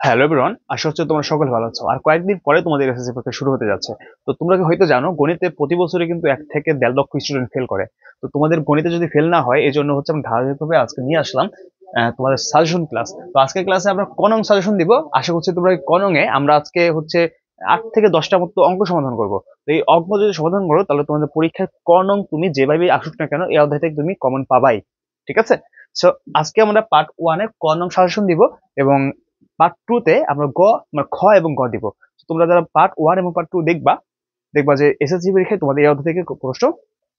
Hello everyone, আশা হচ্ছে তোমরা সকলে ভালো আছো। আর কয়েকদিন পরে তোমাদের এসএসসি পরীক্ষা শুরু হতে যাচ্ছে। তো তোমরা কি হয়তো জানো, গণিতে প্রতি বছরে কিন্তু 1 থেকে 1.5 লক্ষ স্টুডেন্ট ফেল করে। তো তোমাদের গণিতে যদি ফেল না হয়, এই জন্য হচ্ছে আমি ধারাবাহিকভাবে আজকে নিয়ে আসলাম তোমাদের সাজেশন ক্লাস। তো আজকের ক্লাসে আমরা কনং সাজেশন দিব। আশা করছি তোমরা এই কনং এ আমরা আজকে হচ্ছে 8 থেকে 10টা মতো অঙ্ক সমাধান করবো। তো এই অঙ্ক যদি সমাধান করো, তাহলে তোমাদের পরীক্ষায় কনং তুমি যেভাবে আসুক না কেন, এই অধ্যায় থেকে তুমি কমন পাবাই। ঠিক আছে? সো আজকে আমরা পার্ট 1 এর কনং সাজেশন দিব, এবং পার্ট 2 তে আমরা মানে খ এবং গ দিব। তোমরা যারা পার্ট 1 এবং পার্ট 2 দেখবা, দেখবা যে এসএসসি পরীক্ষায় তোমাদের এই অধ্যায় থেকে প্রশ্ন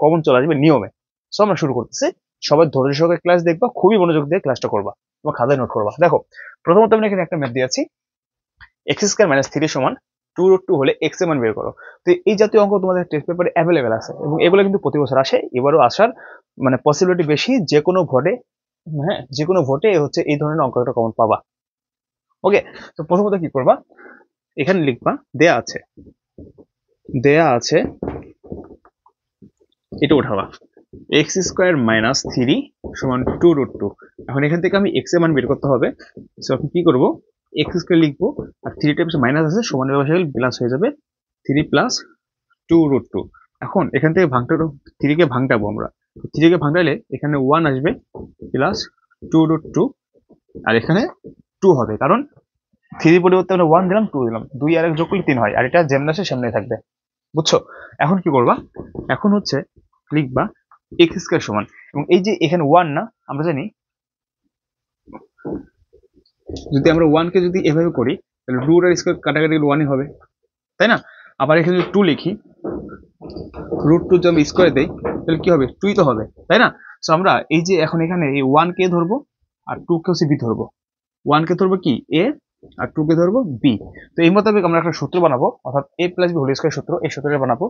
কমন চলে আসবে নিয়মে। সো আমরা শুরু করতেছি। সবাই ধৈর্য সহকারে ক্লাস দেখবা, খুবই মনোযোগ দিয়ে ক্লাসটা করবা, তোমার খাতায় নোট করবা। দেখো, প্রথমত আমি এখানে একটা ম্যাথ দিয়েছি। এক্স স্কয়ার মাইনাস 3 সমান 2√2 হলে এক্স এর মান বের করো। তো এই জাতীয় অঙ্ক তোমাদের টেস্ট পেপারে অ্যাভেলেবেল আছে, এবং এগুলো কিন্তু প্রতি বছর আসে। এবারও আসার মানে পসিবিলিটি বেশি। যে কোনো ভোটে, হ্যাঁ, যে কোনো ভোটে হচ্ছে এই ধরনের অঙ্কটা কমন পাবা। ওকে, তো প্রথমত কি করবা, এখানে লিখবা দেয়া আছে এটা উঠাবা, এক্স স্কোয়ার মাইনাস 3 সমান 2√2। এখন এখান থেকে আমি এক্স এর মান বের করতে হবে। সো আমি কি করবো, এক্স স্কোয়ার লিখবো, আর 3 টাইমস মাইনাস আছে, সমান প্লাস হয়ে যাবে, 3 প্লাস 2√2। এখন এখান থেকে 3 কে ভাঙটাবো আমরা। 3 কে ভাঙটালে এখানে 1 আসবে, প্লাস 2√2, আর এখানে 2 হবে, কারণ 3 পরিবর্তে আমরা 1 দিলাম, 2 দিলাম, 2 আর 1 যোগ করলে 3 হয়, আর এটা যেমন আসে সেমনি থাকবে। বুঝছো? এখন কি করবা, এখন হচ্ছে লিখবা এক্স স্কয়ার সমান, এবং এই যে এখানে 1 না, আমরা জানি যদি আমরা 1 কে যদি এভাবে করি, তাহলে 2 আর স্কয়ার কাটাকাটি 1 হবে, তাই না? আবার এখানে যদি 2 লিখি, √2 যদি আমি স্কয়ার দেই, তাহলে কি হবে, 2 তো হবে, তাই না? সো আমরা এই যে এখন এখানে এই 1 কে ধরবো, আর 2 কে হচ্ছে বি ধরবো। 1 কে ধরবো কি এ, আর 2 কে ধরবো বি। তো এই মোতাবেক আমরা একটা সূত্র বানাবো, অর্থাৎ A plus B whole square সূত্র। এই সূত্রটা বানাবো,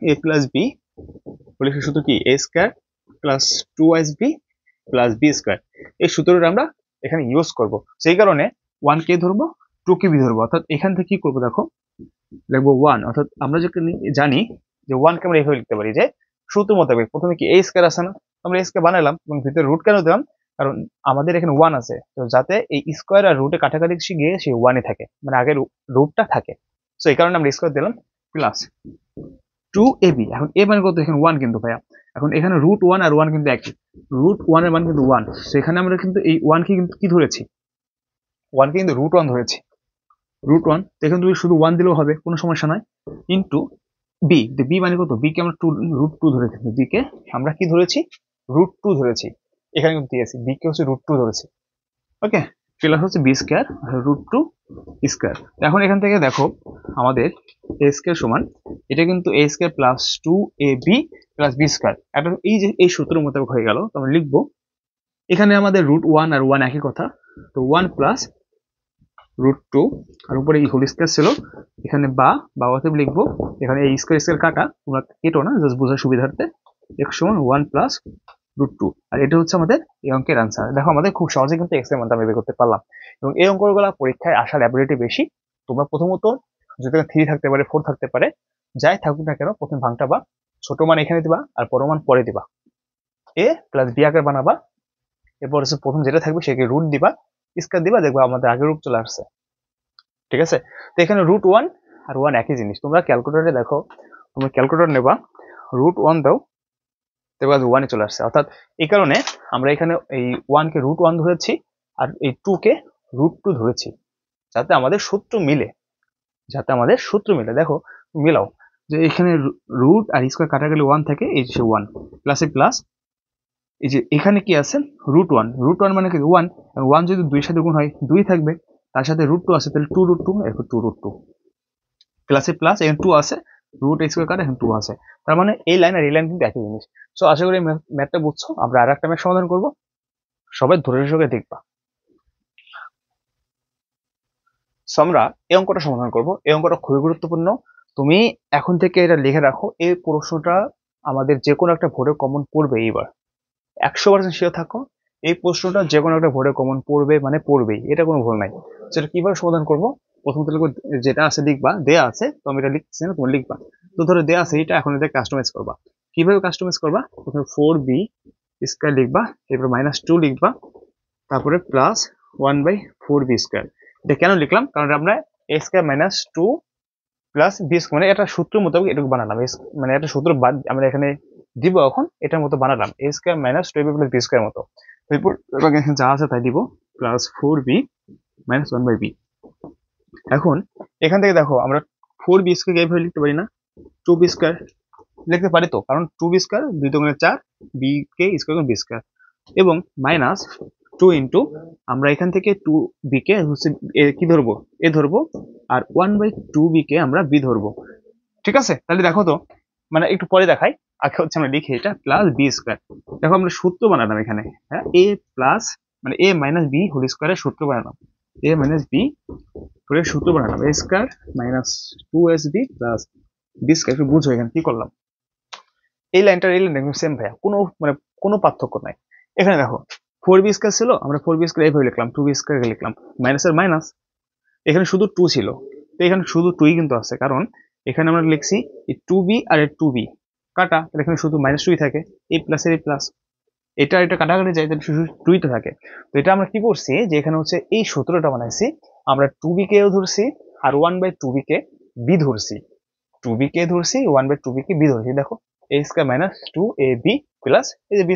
A plus B whole square সূত্র কি, A square plus 2sb plus B square. এই সূত্রটা আমরা এখানে ইউজ করব। সেই কারণে 1 কে ধরবো, 2 কে বি ধরবো। অর্থাৎ এখান থেকে কি করবো, দেখো, লিখবো 1, অর্থাৎ আমরা যে জানি যে 1 কে আমরা এইভাবে লিখতে পারি যে সূত্র মোতাবেক প্রথমে কি এ স্কয়ার আছে না, আমরা এ স্কয়ার বানালাম, এবং ভিতরে রুট কেন দিলাম, কারণ আমাদের এখানে 1 আছে, তো যাতে এই স্কয়ার আর রুটে কাটাকাটি গিয়ে সেই 1 থাকে, মানে আগে রুটটা থাকে। সো এই কারণে আমরা স্কয়ার দিলাম, প্লাস 2ab। এখন এ মানে কত, এখানে 1 কিন্তু ভাইয়া। এখন এখানে √1 আর 1 কিন্তু একই, √1 এর মান কিন্তু 1। সেখানে আমরা কিন্তু এই 1 কে কিন্তু কি ধরেছি, 1 কে কিন্তু √1 ধরেছি। √1, এখানে তুমি শুধু 1 দিলেও হবে, কোনো সমস্যা নাই। ইন্টু বি, বি মানে কত, বি কে আমরা √2 ধরেছি, বি কে আমরা কি ধরেছি, √2 ধরেছি। এখানে কিন্তু দিয়েছি বি কে হচ্ছে √2 ধরেছি। ওকে, প্লাস হচ্ছে বি স্কয়ার √2 স্কয়ার। এখন এখান থেকে দেখো, আমাদের এ স্কয়ার সমান, এটা কিন্তু A square plus 2ab plus B square. এখন এই যে এই সূত্র মোতাবেক হয়ে গেল, তো আমরা লিখবো এখানে আমাদের √1 আর 1 একই কথা, তো 1 প্লাস √2, আর উপরে এই হোল স্কয়ার ছিল, এখানে বা অতএব লিখবো, এখানে এই স্কয়ার স্কয়ার কাটা, তোমরা কেটো না, জাস্ট বোঝার সুবিধার্থে, x সমান 1 প্লাস √2। আর এটা হচ্ছে আমাদের এই অঙ্কের আনসার। দেখো, আমাদের খুব সহজে কিন্তু এক্স এর মানটা আমি বের করতে পারলাম, এবং এই অঙ্কগুলো পরীক্ষায় আসার অ্যাবিলিটি বেশি। তোমরা প্রথমত, যদি 3 থাকতে পারে, 4 থাকতে পারে, যাই থাকুক না কেন, প্রথমে ভাঙটা বা ছোট মান এখানে দিবা, আর বড় মান পরে দিবা, এ প্লাস বি আকার বানাবা। এরপর হচ্ছে প্রথম যেটা থাকবে সেকে রুট দিবা, স্কয়ার দিবা, দেখবা আমাদের আগের রূপ চলে আসছে। ঠিক আছে? তো এখানে √1 আর 1 একই জিনিস। তোমরা ক্যালকুলেটরে দেখো, তোমরা ক্যালকুলেটর নেবা, √1 দাও, দেখবা 1 চলে আসছে। অর্থাৎ এই কারণে আমরা এখানে এই 1 কে √1 ধরেছি, আর এই 2 কে √2 ধরেছি, যাতে আমাদের সূত্র মিলে, দেখো, মিলাও, যে এখানে রুট আর স্কয়ার কাটা গেলে 1 থাকে, এই যে 1 প্লাসে প্লাস, এই যে এখানে কি আছে, √1 মানে কি 1, 1 যদি 2 এর সাথে গুণ হয় 2 থাকবে, তার সাথে √2 আছে, তাহলে 2√2, এরপর 2√2 প্লাসে প্লাস, এখানে 2 আছে, রুট স্কয়ার কাটা এখানে 2 আছে। তার মানে এই লাইন আর এই লাইন কিন্তু একই জিনিস। সো আশা করি ম্যাথটা বুঝছো। আমরা আর একটা ম্যাথ সমাধান করব, সবাই ধৈর্য সহকারে দেখবা। সো আমরা এই অঙ্কটা সমাধান করব। এই অঙ্কটা খুবই গুরুত্বপূর্ণ। তুমি এখন থেকে এটা লিখে রাখো, এই প্রশ্নটা আমাদের যে কোনো একটা ভোটে কমন পড়বে এইবার, 100% শিওর থাকো। এই প্রশ্নটা যে কোনো একটা ভোটে কমন পড়বে, মানে পড়বেই, এটা কোনো ভুল নাই। সেটা কিভাবে সমাধান করব, প্রথমত লিখবো, যেটা আছে লিখবা, দেয়া আছে, তো আমি এটা লিখছি না, তুমি লিখবা। তো ধরো দেয়া আছে, এটা এখন এটা কাস্টমাইজ করবা। কিভাবে কাস্টমাইজ করবা, প্রথমে 4b স্কয়ার লিখবা, এরপর -2 লিখবা, তারপরে প্লাস 1/4b²। এটা কেন লিখলাম? কারণ আমরা a² - 2 প্লাস বি মানে এটা সূত্র মোতাবেক এটুকু বানালাম, মানে একটা সূত্র বাদ আমরা এখানে দিব এখন এটার মতো বানালাম a² - 2ab + b² মতো। এরপর এখানে যা আছে তাই দিব প্লাস 4b - 1/b। এখন এখান থেকে দেখো আমরা 4b² এইভাবে লিখতে পারি না, 2b² লিখতে পারি তো, কারণ 2b² 2 × 4 b² এবং মাইনাস 2 ইন্টু আমরা এখান থেকে 2b কে হচ্ছে কি ধরবো, এ ধরবো, আর 1/2b কে আমরা বি ধরবো। ঠিক আছে, তাহলে দেখো তো, মানে একটু পরে দেখাই, আগে হচ্ছে আমরা লিখি এটা প্লাস b²। দেখো আমরা সূত্র বানালাম এখানে, হ্যাঁ, a প্লাস মানে a - b হোল স্কয়ারের সূত্র বানালাম, a - b হোলের সূত্র বানালাম a² - 2sb প্লাস b²। একটু বুঝো এখানে কি করলাম, এই লাইনটার এই লাইনটা সেম ভাইয়া, কোনো পার্থক্য নাই। এখানে দেখো 4b² ছিল, আমরা 4b² এইভাবে লিখলাম, 2b² লিখলাম, মাইনাসের মাইনাস, এখানে শুধু 2 ছিল, তো এখানে শুধু 2ই কিন্তু আছে, কারণ এখানে আমরা লিখছি এই 2b আর 2b কাটা, এখানে শুধু -2ই থাকে, এই প্লাসের এই প্লাস, এটা কাটাকাটি যায়, তাহলে শুধু 2ই তো থাকে। তো এটা আমরা কি করছি যে এখানে হচ্ছে এই সূত্রটা বানাইছি, আমরা 2b কেও ধরছি আর 1/2b কে b ধরছি, 2b কে ধরছি 1/2b কে b ধরছি। দেখো a² - 2ab প্লাস এই যে b²।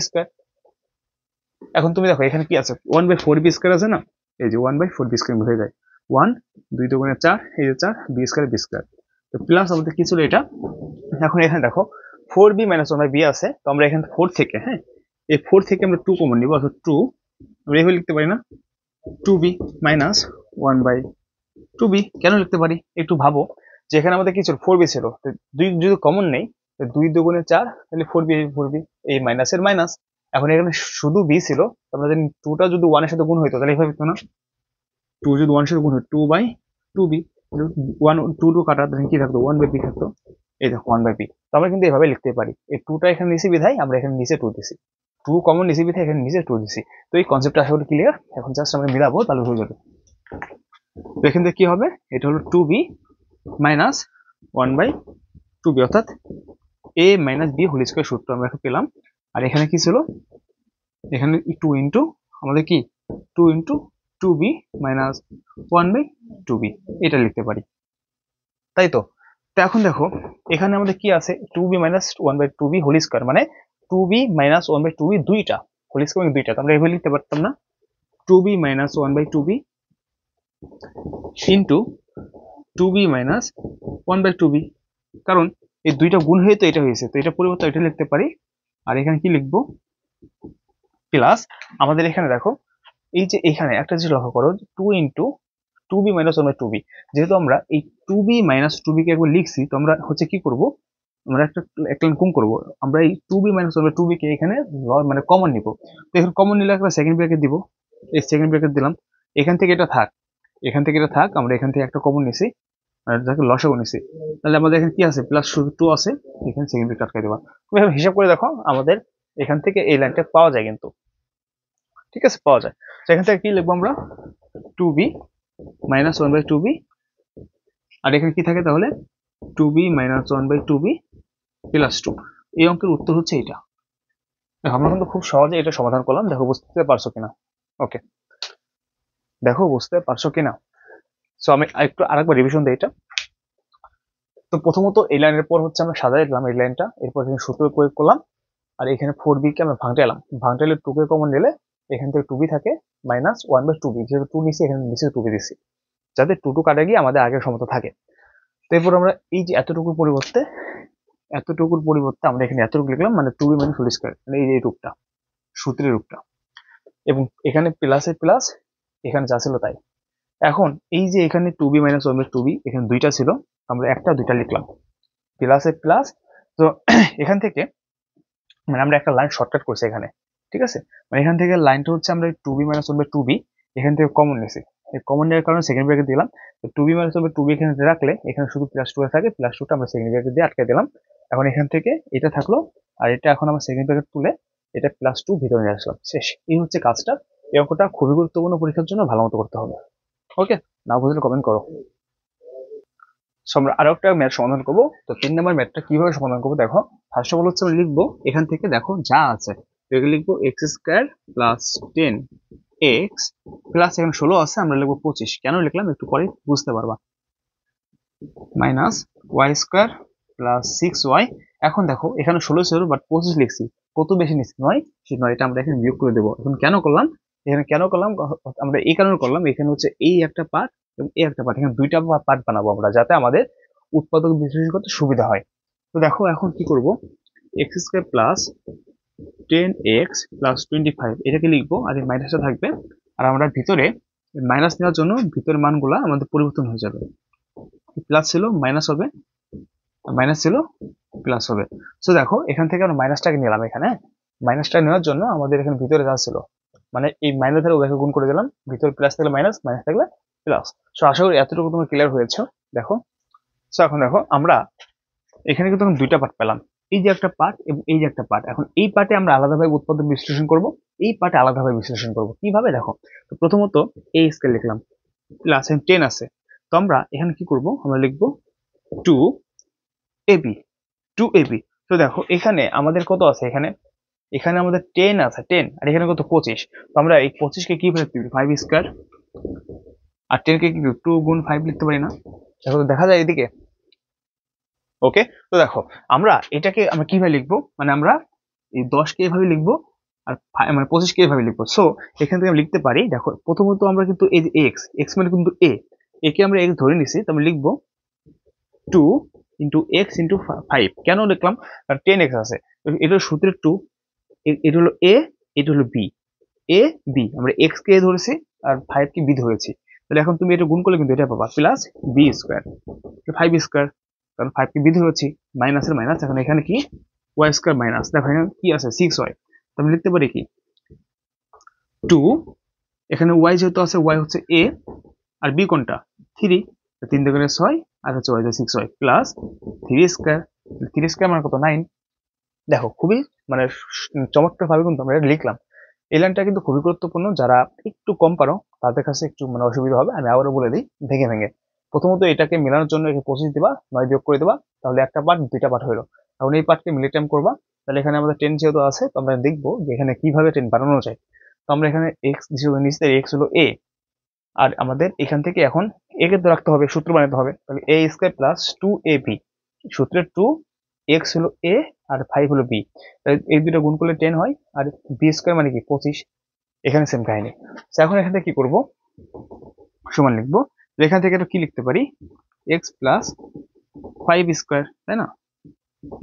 এখন তুমি দেখো এখানে কি আছে, 1/4b² আছে না, এই যে 1/4b² হয়ে যায় 1, 2 × 4, এই যে 4, b²। তো প্লাস আমাদের কি ছিল এটা। এখন এখানে দেখো 4b - 1/b আছে, তো আমরা এখানে 4 থেকে, হ্যাঁ, এই 4 থেকে আমরা 2 কমন নিব, অর্থাৎ 2 আমরা এইভাবে লিখতে পারি না, 2b - 1/2b। কেন লিখতে পারি একটু ভাবো, যে এখানে আমাদের কি ছিল, 4b ছিল, 2 যদি কমন নেই, 2 × 2 = 4, তাহলে 4b এই মাইনাসের মাইনাস। এখন এখানে শুধু b ছিল, আমরা জানি 2টা যদি 1 এর সাথে গুণ হইতো তাহলে এইভাবে হতো না, 2 যদি 1 এর সাথে গুণ হয় 2/2b, 1 2 কাটা, তাহলে কি থাকতো, 1/b থাকতো, এই দেখো 1/b। তো আমরা কিন্তু এভাবে লিখতে পারি, এই 2টা এখানে নিচে বিধায় আমরা এখানে নিচে 2 দিছি, 2 কমন নিচে বিধায় এখানে নিচে 2 দিছি। তো এই কনসেপ্টটা আসলে ক্লিয়ার, এখন জাস্ট আমরা মিলাবো তাহলে হয়ে যাবে। তো এখান থেকে কি হবে, এটা হলো 2b - 1/2b, অর্থাৎ a - b হোল স্কয়ার সূত্র আমরা এখন পেলাম। আর এখানে কি ছিল, এখানে 2 ইন্টু আমাদের কি 2 ইন্টু 2b - 1/2b, এটা লিখতে পারি, তাই তো। তো এখন দেখো এখানে আমাদের কি আছে, 2b - 1/2b হোল স্কয়ার, মানে 2b - 1/2b দুইটা হোল স্কয়ার দুইটা, তো আমরা এভাবে লিখতে পারতাম না, 2b - 1/2b into 2b - 1/2b, কারণ এই দুইটা গুণ হয়ে তো এটা হয়েছে, তো এটা পরিবর্তে এটা লিখতে পারি। আর এখানে কি লিখবো, প্লাস আমাদের এখানে দেখো এই যে এখানে একটা জিনিস লক্ষ্য করো, 2 ইন্টু 2b - 1/2b, যেহেতু আমরা এই 2b - 2b কে একবার লিখছি, তো আমরা হচ্ছে কি করব, আমরা একটা লাইন কম করব, আমরা এই 2b - 1/2b কে এখানে মানে কমন নিব। তো এখানে কমন নিলে একটা সেকেন্ড ব্র্যাকেট দিব, এই সেকেন্ড ব্র্যাকেট দিলাম, এখান থেকে এটা থাক, এখান থেকে এটা থাক, আমরা এখান থেকে একটা কমন নিছি, আর যাকে লসাগু নিছি, তাহলে আমাদের এখানে কি আছে, প্লাস শুধু 2 আছে, এখানে সেকেন্ড ব্র্যাকেট আটকাই দেবা। তুমি এভাবে হিসাব করে দেখো, আমাদের এখান থেকে এই লাইনটা পাওয়া যায় কিন্তু, ঠিক আছে, পাওয়া যায়। তো এখান থেকে কি লিখবো আমরা, 2b - 1/2b, আর এখানে কি থাকে তাহলে, 2b - 1/2b প্লাস 2। এই অঙ্কের উত্তর হচ্ছে এটা। দেখো আমরা কিন্তু খুব সহজে এটা সমাধান করলাম, দেখো বুঝতে পারছো কিনা, ওকে, দেখো বুঝতে পারছো কিনা। সো আমি একটু আরেকবার রিভিশন দিই এটা। তো প্রথমত এই লাইনের পর হচ্ছে আমরা সাজাই দিলাম এই লাইনটা, এরপর এখানে সূত্র প্রয়োগ করলাম, আর এখানে 4b কে আমরা ভাঙটাইলাম, ভাঙটাইলে 2 কে কমন নিলে এখান থেকে 2b থাকে মাইনাস 1/2b, যেহেতু 2 নিচে এখানে নিচে 2b দিচ্ছি, যাতে 2 কাটা গিয়ে আমাদের আগের সমতা থাকে। তো এরপর আমরা এই যে এতটুকুর পরিবর্তে আমরা এখানে এতটুকু লিখলাম, মানে 2b - হোল স্কয়ার, মানে এই যে রূপটা, সূত্রের রূপটা, এবং এখানে প্লাসের প্লাস, এখানে যা ছিল তাই। এখন এই যে এখানে 2b - 1/2b, এখানে দুইটা ছিল, আমরা একটা দুইটা লিখলাম, প্লাসের প্লাস। তো এখান থেকে মানে আমরা একটা লাইন শর্টকাট করছি এখানে, ঠিক আছে, মানে এখান থেকে লাইনটা হচ্ছে আমরা 2b - 1/2b এখান থেকে কমন নিয়েছি, এই কমন নেওয়ার কারণে সেকেন্ড ব্র্যাকেট দিলাম, 2b - 1/2b এখানে রাখলে এখানে শুধু +2 থাকে, +2টা আমরা সেকেন্ড ব্র্যাকেট দিয়ে আটকে দিলাম। এখন এখান থেকে এটা থাকলো, আর এটা এখন আমরা সেকেন্ড ব্র্যাকেট তুলে এটা +2 ভিতরে নিয়ে আসলাম, শেষ। এই হচ্ছে কাজটা। এই অঙ্কটা খুবই গুরুত্বপূর্ণ, পরীক্ষার জন্য ভালো মতো করতে হবে, ওকে, না বুঝলে কমেন্ট করো। সো আমরা আরো একটা ম্যাথ সমাধান করবো। তো 3 নম্বর ম্যাথটা কিভাবে সমাধান করবো, দেখো ফার্স্ট অফ অল হচ্ছে আমরা লিখবো এখান থেকে, দেখো যা আছে এগুলো লিখবো x² + 10 এক্স প্লাস এখানে 16 আছে, আমরা লিখবো 25। কেন লিখলাম একটু পরে বুঝতে পারবা। Minus Y square plus 6y। এখন দেখো এখানে 16 ছিল বাট 25 লিখছি, কত বেশি নিচ্ছি 9, সেই 9টা আমরা এখানে বিয়োগ করে দেবো। এখন কেন করলাম, এখানে কেন করলাম আমরা এই কারণে করলাম, এখানে হচ্ছে এই একটা পার্ট এবং এই একটা পার্ট, এখানে দুইটা পার্ট বানাবো আমরা যাতে আমাদের উৎপাদক বিশ্লেষণ করতে সুবিধা হয়। তো দেখো এখন কি করব, x square plus 10x plus 25 এটাকে লিখবো, আর এই মাইনাসটা থাকবে। আর আমরা ভিতরে মাইনাস নেওয়ার জন্য ভিতরের মানগুলা আমাদের পরিবর্তন হয়ে যাবে, প্লাস ছিল মাইনাস হবে, মাইনাস ছিল প্লাস হবে। সো দেখো এখান থেকে আমরা মাইনাসটাকে নিলাম, এখানে মাইনাসটা নেওয়ার জন্য আমাদের এখানে ভিতরে যা ছিল মানে এই মাইনাস দ্বারা ওটাকে গুণ করে দিলাম, ভিতরে প্লাস থাকলে মাইনাস, মাইনাস থাকলে প্লাস। সো আশা করি এতটুকু তোমরা ক্লিয়ার হয়েছে। দেখো সো এখন দেখো আমরা এখানে কিন্তু এখন দুইটা পার্ট পেলাম, এই যে একটা পার্ট এবং এই যে একটা পার্ট। এখন এই পার্টে আমরা আলাদাভাবে উৎপাদন বিশ্লেষণ করব, এই পার্টে আলাদাভাবে বিশ্লেষণ করব। কিভাবে দেখো, তো প্রথমত এই স্কেল লিখলাম, প্লাস 10 আছে, তো আমরা এখানে কি করব, আমরা লিখবো 2ab, 2ab। তো দেখো এখানে আমাদের কত আছে, এখানে এখানে আমাদের 10 আছে, 10, আর এখানে কত 25। তো আমরা এই 25 কে কি লিখতে পারি, 5 স্কয়ার, আর 10 কে কি 2 গুণ 5 লিখতে পারি না? দেখো তো দেখা যায় এদিকে। ওকে, তো দেখো আমরা এটাকে আমরা কিভাবে লিখবো, মানে আমরা এই 10 কে এভাবে লিখবো আর মানে 25 কে এভাবে লিখবো। সো এখান থেকে আমরা লিখতে পারি, দেখো প্রথমত আমরা কিন্তু এই যে এক্স, এক্স মানে কিন্তু একে আমরা এক্স ধরে নিছি, তো আমরা লিখবো 2 ইন্টু এক্স ইন্টু 5। কেন লিখলাম, কারণ 10x আছে, এটা হলো সূত্রের 2, এটা হলো এ, এটা হলো বি, এ বি, আমরা এক্স কে ধরেছি আর 5 কে বি ধরেছি। তাহলে এখন তুমি এটা গুণ করলে কিন্তু এটা পাবা প্লাস বি স্কোয়ার, 5 স্কোয়ার, কারণ 5 কে বি ধরেছি, মাইনাসের মাইনাস। এখন এখানে কি ওয়াই স্কোয়ার মাইনাস, দেখো এখানে কি আছে 6y, তো আমি লিখতে পারি কি 2, এখানে ওয়াই যেহেতু আছে, ওয়াই হচ্ছে এ, আর বি কোনটা 3, 3 দুগুণে 6, আর হচ্ছে Y 6y plus 3 square, 3 square মানে কত 9। দেখো খুবই মানে চমৎকার ভাবে কিন্তু আমরা লিখলাম। এই লাইনটা কিন্তু খুবই গুরুত্বপূর্ণ, যারা একটু কম পারো তাদের কাছে একটু মানে অসুবিধা হবে। আমি আবারও বলে দিই ভেঙে ভেঙে। প্রথমত এটাকে মেলানোর জন্য একে 25 দিবা, 9 বিয়োগ করে দিবা, তাহলে একটা পার্ট দুইটা পার্ট হলো। এখন এই পার্টকে মিলিটাইম করবা, তাহলে এখানে আমাদের 10 যেহেতু আছে, তো আমরা দেখবো যে এখানে কিভাবে 10 বানানো যায়। তো আমরা এখানে এক্স হিসেবে নিচ্ছি, এক্স হলো এ, আর আমাদের এখান থেকে এখন এ কে রাখতে হবে, সূত্র বানাতে হবে। তাহলে এ স্কয়ার প্লাস 2ab, সূত্রের 2, এক্স হলো এ আর 5 হলো বি, এই দুটো গুণ করলে 10 হয়, আর বি স্কয়ার মানে কি 25। এখানে সেম কাহিনী। এখন এখান থেকে কি করব, সমান লিখবো, এখান থেকে এটা কি লিখতে পারি, এক্স প্লাস 5 স্কয়ার, তাই না,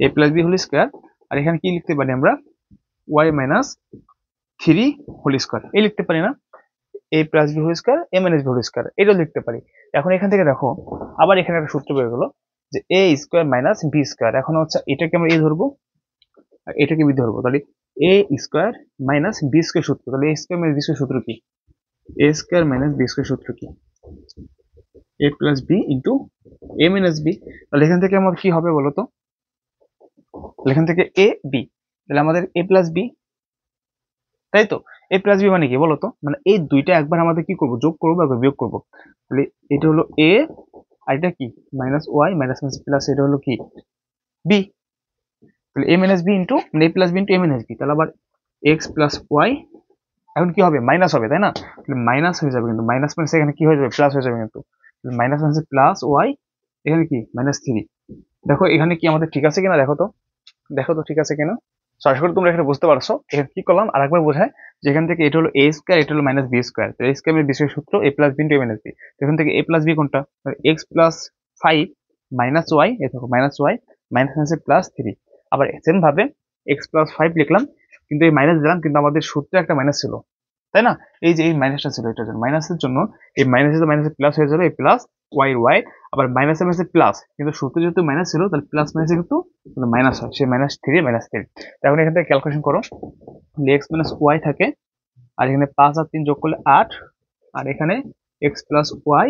এ প্লাস বি হোল স্কয়ার। আর এখানে কি লিখতে পারি আমরা, ওয়াই মাইনাস 3 হোল স্কয়ার, এই লিখতে পারি না, এ প্লাস বি হোল স্কয়ার, এ মাইনাস বি হোল স্কয়ার, এটাও লিখতে পারি। এখন এখান থেকে দেখো আবার এখানে একটা সূত্র বের হলো যে এ স্কয়ার মাইনাস বি স্কয়ার। এখন হচ্ছে এটাকে আমরা এ ধরবো আর এটাকে বি ধরবো, তাহলে এ স্কয়ার মাইনাস বি স্কয়ার সূত্র, তাহলে এ স্কয়ার মাইনাস বি স্কয়ার সূত্র কি, A square minus B square সূত্র কি, এ plus B into A minus B. তাহলে এখান থেকে আমার কি হবে বলতো, এখান থেকে এ বি, তাহলে আমাদের এ প্লাস বি, তাই তো। এ প্লাস বি মানে কি বলতো, মানে এই দুইটা একবার আমাদের কি করব, যোগ করবো একবার বিয়োগ করবো। তাহলে এটা হলো এ, আর এটা কি minus Y minus minus plus, এটা হলো কি বি। তাহলে A minus B into A plus B into A minus B, তাহলে আবার এক্স প্লাস ওয়াই, এখন কি হবে মাইনাস হবে, তাই না, তাহলে মাইনাস হয়ে যাবে, কিন্তু মাইনাস মাইনাস এখানে কি হয়ে যাবে প্লাস হয়ে যাবে, কিন্তু মাইনাস মাইনাস প্লাস ওয়াই, এখানে কি মাইনাস 3। দেখো এখানে কি আমাদের ঠিক আছে কিনা, দেখো তো, দেখো তো ঠিক আছে কিনা। আশা করি তোমরা এখানে বুঝতে পারছো। এখানে কি করলাম আরেকবার বোঝায়, যেখান থেকে এটা হলো এ স্কয়ার, এটা হলো minus B square, A square মানে বি স্কয়ার সূত্র, A plus B into A minus B. এখান থেকে এ প্লাস বি কোনটা, এক্স প্লাস 5 মাইনাস ওয়াই, এই দেখো minus Y minus minus plus 3। আবার সেম ভাবে এক্স প্লাস 5 লিখলাম, কিন্তু এই মাইনাস দিলাম, কিন্তু আমাদের সূত্রে একটা মাইনাস ছিল, তাই না, এই যে এই মাইনাসটা ছিল, এটার জন্য মাইনাসের জন্য এই মাইনাসের মাইনাসে প্লাস হয়ে যাবে, এই প্লাস ওয়াই ওয়াই, আবার মাইনাসে মাইনাসে প্লাস, কিন্তু সূত্রে যেহেতু মাইনাস ছিল তাহলে প্লাস মাইনাসে কিন্তু মাইনাস হয়, সেই মাইনাস 3 মাইনাস 3। এখন এখান থেকে ক্যালকুলেশন করো, এক্স মাইনাস ওয়াই থাকে, আর এখানে 5 আর 3 যোগ করলে 8, আর এখানে এক্স প্লাস ওয়াই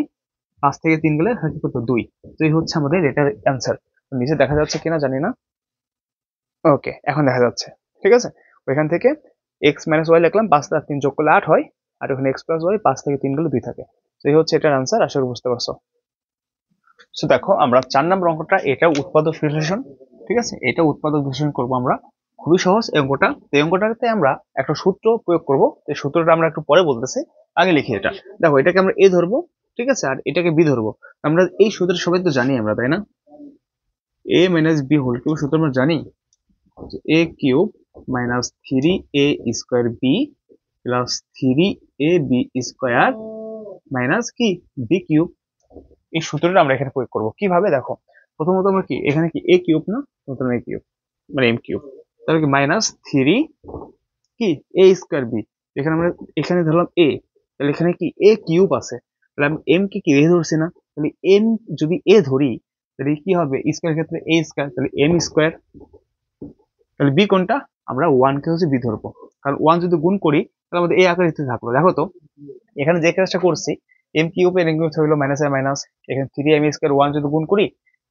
5 থেকে 3 গেলে হয় কত 2। তো এই হচ্ছে আমাদের এটার অ্যান্সার। নিচে দেখা যাচ্ছে কিনা জানি না, ওকে এখন দেখা যাচ্ছে, ঠিক আছে। ওইখান থেকে এক্স মাইনাস ওয়াই লিখলাম, 5 আর 3 যোগ করলে 8 হয়, আর ওখানে এক্স প্লাস ওয়াই 5 থেকে 3 গেলে 2 থাকে। তো এই হচ্ছে এটার আনসার, আশা করি বুঝতে পারছো। সো দেখো আমরা 4 নম্বর অঙ্কটা, এটা উৎপাদক বিশ্লেষণ, ঠিক আছে, এটা উৎপাদক বিশ্লেষণ করবো আমরা। খুবই সহজ এই অঙ্কটা। তো এই অঙ্কটাতে আমরা একটা সূত্র প্রয়োগ করব। এই সূত্রটা আমরা একটু পরে বলতেছি, আগে লিখি এটা। দেখো এটাকে আমরা এ ধরবো, ঠিক আছে, আর এটাকে বি ধরবো। আমরা এই সূত্র সবাই তো জানি আমরা, তাই না? A minus B whole cube সূত্র আমরা জানি, A cube minus 3a square B plus 3ab square minus কি বি কিউব। এই সূত্রটা আমরা এখানে প্রয়োগ করবো কিভাবে দেখো। প্রথমত আমরা কি এখানে কি এ কিউব না, প্রথমে এ কিউব মানে এম কিউব, তাহলে কি মাইনাস 3 কি এ স্কোয়ার বি, এখানে আমরা এখানে ধরলাম এ, তাহলে এখানে কি এ কিউব আছে, তাহলে আমি এম কে কি এ ধরছি না, তাহলে এম যদি এ ধরি তাহলে কি হবে স্কোয়ার ক্ষেত্রে এ স্কোয়ার, তাহলে এম স্কোয়ার। তাহলে বি কোনটা, আমরা ওয়ান কে হচ্ছে বি ধরবো, কারণ ওয়ান যদি গুণ করি তাহলে আমাদের এ আকারে থাকলো। দেখো তো এখানে যে কাজটা করছি, এম কিউব এর ইনভার্স হলো মাইনাস এ মাইনাস, এখানে 3m স্কয়ার 1 যদি গুণ করি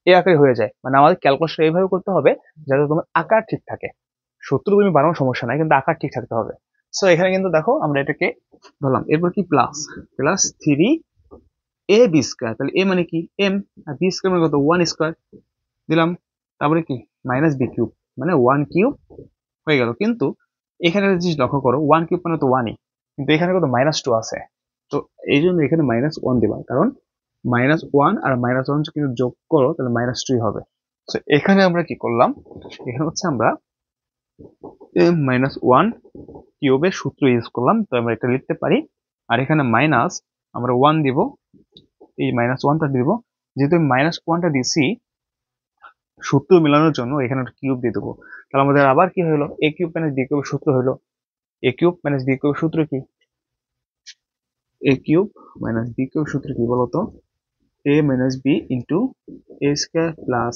এ আকারে হয়ে যায়। মানে আমাদের ক্যালকুলেশন এইভাবে করতে হবে যাতে তোমার আকার ঠিক থাকে। সূত্র তুমি বানানোর সমস্যা নাই, কিন্তু আকার ঠিক থাকতে হবে। সো এখানে কিন্তু দেখো আমরা এটাকে ধরলাম, এরপর কি প্লাস প্লাস 3ab স্কয়ার, তাহলে এ মানে কি এম, আর বি স্কয়ার মানে কত 1 স্কয়ার দিলাম, তারপরে কি মাইনাস বি কিউব মানে 1 কিউব হয়ে গেল। কিন্তু এখানে একটা জিনিস লক্ষ্য করো, 1 কিউব মানে তো 1ই, কিন্তু এখানে কত -2 আছে। তো এই জন্য এখানে -1 দিবা, কারণ -1 আর -1 কিন্তু যোগ করো তাহলে -2 হবে। তো এখানে আমরা কি করলাম, এখানে হচ্ছে আমরা -1 কিউবের সূত্র ইউজ করলাম। তো আমরা এটা লিখতে পারি, আর এখানে মাইনাস আমরা 1 দিব, এই -1টা দিব, যেহেতু -1টা দিছি সূত্র মেলানোর জন্য এখানে একটা কিউব দিয়ে দেবো। তাহলে আমাদের আবার কি হলো, এ কিউব মাইনাস বি কিউবের সূত্র হলো, এ কিউব মাইনাস বি কিউবের সূত্র কি, এ কিউব মাইনাস বি কিউব সূত্র কি বলতো, এ minus B into A square plus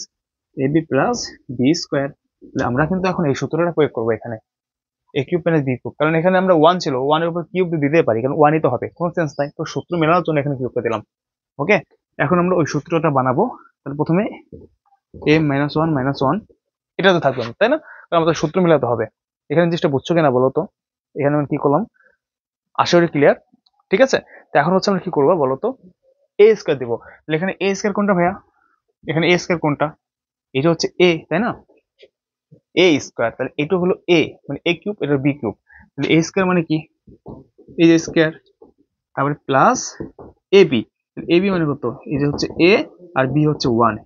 A B plus B square. আমরা কিন্তু এখন এই সূত্রটা প্রয়োগ করবো এখানে, এ কিউব মাইনাস বি কিউব, কারণ এখানে আমরা 1 ছিল, 1 এর উপর কিউব দিতে পারি, কারণ 1ই তো হবে, কোনো সেন্স নাই। তো সূত্র মেলানোর জন্য এখানে কিউবটা দিলাম। ওকে, এখন আমরা ওই সূত্রটা বানাবো। তাহলে প্রথমে এ -1 এটা তো থাকবে না, তাই না? কারণ আমাদের সূত্র মেলাতে হবে। এখানে জিনিসটা বুঝছো কিনা বলো তো, এখানে আমি কি করলাম, আশা করি ক্লিয়ার। ঠিক আছে, তো এখন হচ্ছে আমরা কি করবো বলো তো, এ স্কোয়ার দিব। তাহলে এখানে এ স্কোয়ার কোনটা ভাইয়া, এখানে এ স্কোয়ার কোনটা, এটা হচ্ছে এ, তাই না? এ স্কোয়ার, তাহলে এটা হলো এ মানে এ কিউব, এটা বি কিউব, তাহলে এ স্কোয়ার মানে কি এই যে স্কোয়ার, তারপরে plus A B, A B মানে কত, এই যে হচ্ছে এ আর বি হচ্ছে 1,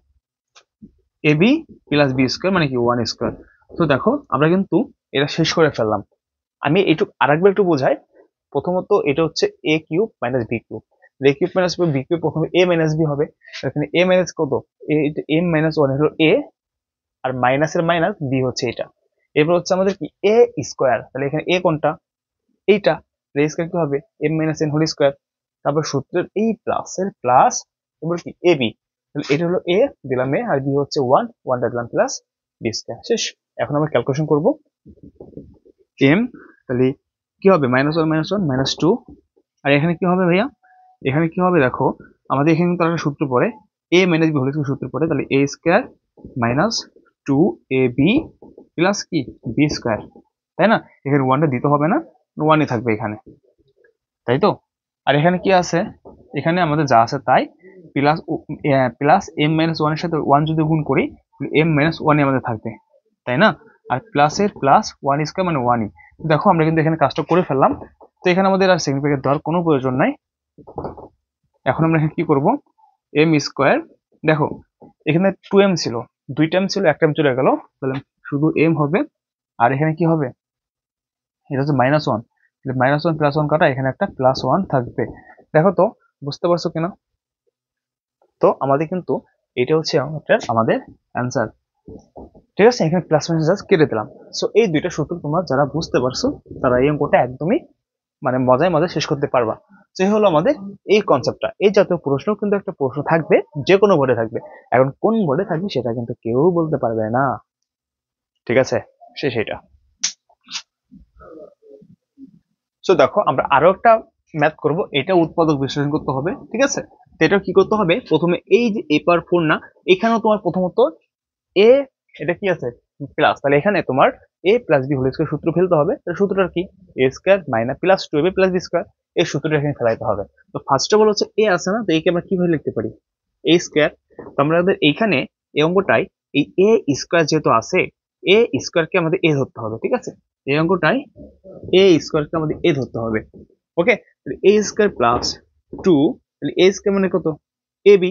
এ বি প্লাস বি স্কোয়ার মানে কি 1 স্কোয়ার। তো দেখো আমরা কিন্তু এটা শেষ করে ফেললাম। আমি এইটুকু আরেকবার একটু বোঝাই। প্রথমত এটা হচ্ছে এ কিউব মাইনাস বি কিউব, এ কিউব মাইনাস বি কিউব প্রথমে এ মাইনাস বি হবে, এখানে এ মাইনাস কত, এম মাইনাস 1 হলো এ, আর মাইনাসের মাইনাস বি হচ্ছে এটা। এরপর হচ্ছে আমাদের কি এ স্কোয়ার, তাহলে এখানে এ কোনটা, এইটা, এ স্কোয়ার কি হবে M minus N whole square, তারপর সূত্রের এই প্লাস এর প্লাস, এবার কি এ বি, তাহলে এটা হলো এ দিলাম এ, আর বি হচ্ছে 1, 1টা দিলাম প্লাস বি স্কোয়ার, শেষ। এখন আমরা ক্যালকুলেশন করব এম, তাহলে কি হবে -1 -1 -2, আর এখানে কি হবে ভাইয়া, এখানে কি হবে দেখো, আমাদের এখানে কিন্তু একটা সূত্র পড়ে এ মাইনাস বি হোল স্কয়ার সূত্র পড়ে, তাহলে এ স্কয়ার মাইনাস 2ab প্লাস কি বি স্কয়ার, তাই না? এখানে 1টা দিতে হবে না, 1ই থাকবে এখানে, তাই তো? আর এখানে কি আছে, এখানে আমাদের যা আছে তাই, প্লাস প্লাস এম মাইনাস 1 এর সাথে 1 যদি গুণ করি এম মাইনাস 1ই আমাদের থাকবে, তাই না? আর প্লাসের প্লাস 1 স্কয়ার মানে 1ই। দেখো আমরা কিন্তু এখানে কাজটা করে ফেললাম। তো এখানে আমাদের আর সেকেন্ড ব্র্যাকেট দেওয়ার কোনো প্রয়োজন নাই। এখন আমরা এখানে কি করব, এম স্কোয়ার, দেখো এখানে 2m ছিল, 2 টাইম ছিল, 1 টাইম চলে গেল, তাহলে শুধু m হবে, আর এখানে কি হবে, এটা হচ্ছে -1, -1 +1 কাটা, এখানে একটা +1 থাকবে। দেখো তো বুঝতে পারছো কিনা? তো আমাদের কিন্তু এটা হচ্ছে আমাদের অ্যান্সার। ঠিক আছে, এখানে প্লাস মাইনাস জাস্ট কেটে দিলাম। সো এই দুইটা সূত্র তোমরা যারা বুঝতে পারছো তারা এই অঙ্কটা একদমই মানে মজায় মজায় শেষ করতে পারবা। যে হলো আমাদের এই কনসেপ্টটা। এই জাতীয় প্রশ্ন কিন্তু একটা প্রশ্ন থাকবে, যে কোনো বোর্ডে থাকবে। এখন কোন বোর্ডে থাকবে সেটা কিন্তু কেউ বলতে পারবে না। ঠিক আছে, সেটা। সো দেখো আমরা আরো একটা ম্যাথ করব, এটা উৎপাদক বিশ্লেষণ করতে হবে। ঠিক আছে, তো এটা কি করতে হবে, প্রথমে এই যে a পাওয়ার 4 না, এখানেও তোমার প্রথমত এ, এটা কি আছে প্লাস, তাহলে এখানে তোমার A plus B whole square সূত্র ফেলতে হবে। তাহলে সূত্রটা কি, A square minus plus 2ab plus B square, এই সূত্রটা এখানে ফেলাইতে হবে। তো ফার্স্ট অফ অল হচ্ছে এ আছে না, তো একে আমরা কিভাবে লিখতে পারি, এ স্কয়ার। তো আমাদের এইখানে এই অঙ্কটাই এই এ স্কয়ার যেহেতু আছে, এ স্কোয়ারকে আমাদের এ ধরতে হবে, ঠিক আছে? এই অঙ্কটাই এ স্কোয়ারকে আমাদের এ ধরতে হবে। ওকে, এ স্কোয়ার প্লাস 2, তাহলে এ স্কোয়ার মানে কত? এ বি,